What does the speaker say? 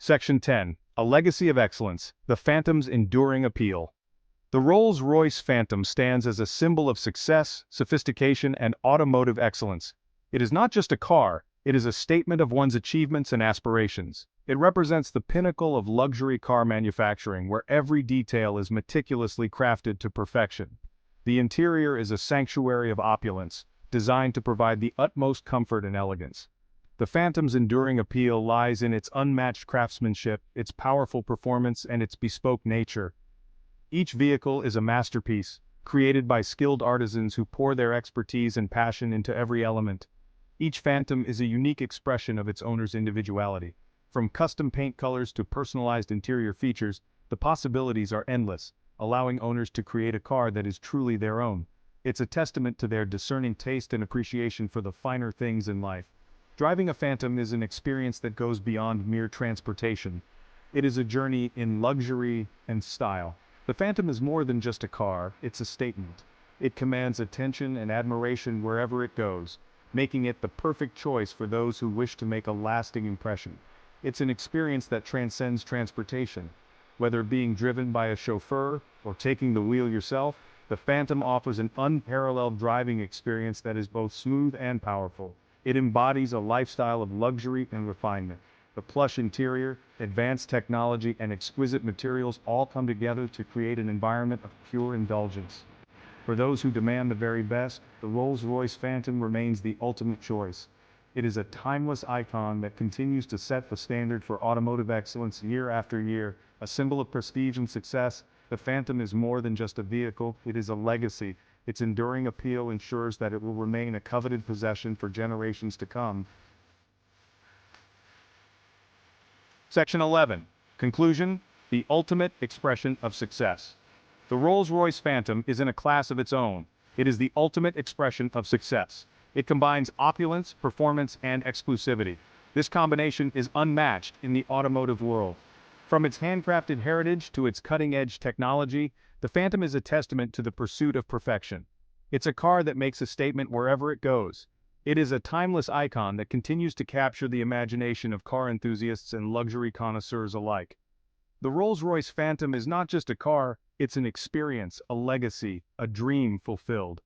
Section 10. A Legacy of Excellence, the Phantom's Enduring Appeal. The Rolls-Royce Phantom stands as a symbol of success, sophistication, and automotive excellence. It is not just a car, it is a statement of one's achievements and aspirations. It represents the pinnacle of luxury car manufacturing, where every detail is meticulously crafted to perfection. The interior is a sanctuary of opulence, designed to provide the utmost comfort and elegance. The Phantom's enduring appeal lies in its unmatched craftsmanship, its powerful performance, and its bespoke nature. Each vehicle is a masterpiece, created by skilled artisans who pour their expertise and passion into every element. Each Phantom is a unique expression of its owner's individuality. From custom paint colors to personalized interior features, the possibilities are endless, allowing owners to create a car that is truly their own. It's a testament to their discerning taste and appreciation for the finer things in life. Driving a Phantom is an experience that goes beyond mere transportation. It is a journey in luxury and style. The Phantom is more than just a car, it's a statement. It commands attention and admiration wherever it goes, making it the perfect choice for those who wish to make a lasting impression. It's an experience that transcends transportation. Whether being driven by a chauffeur or taking the wheel yourself, the Phantom offers an unparalleled driving experience that is both smooth and powerful. It embodies a lifestyle of luxury and refinement. The plush interior, advanced technology, and exquisite materials all come together to create an environment of pure indulgence. For those who demand the very best, the Rolls-Royce Phantom remains the ultimate choice. It is a timeless icon that continues to set the standard for automotive excellence year after year, a symbol of prestige and success. The Phantom is more than just a vehicle, it is a legacy. Its enduring appeal ensures that it will remain a coveted possession for generations to come. Section 11. Conclusion: the ultimate expression of success. The Rolls-Royce Phantom is in a class of its own. It is the ultimate expression of success. It combines opulence, performance, and exclusivity. This combination is unmatched in the automotive world. From its handcrafted heritage to its cutting-edge technology, the Phantom is a testament to the pursuit of perfection. It's a car that makes a statement wherever it goes. It is a timeless icon that continues to capture the imagination of car enthusiasts and luxury connoisseurs alike. The Rolls-Royce Phantom is not just a car, it's an experience, a legacy, a dream fulfilled.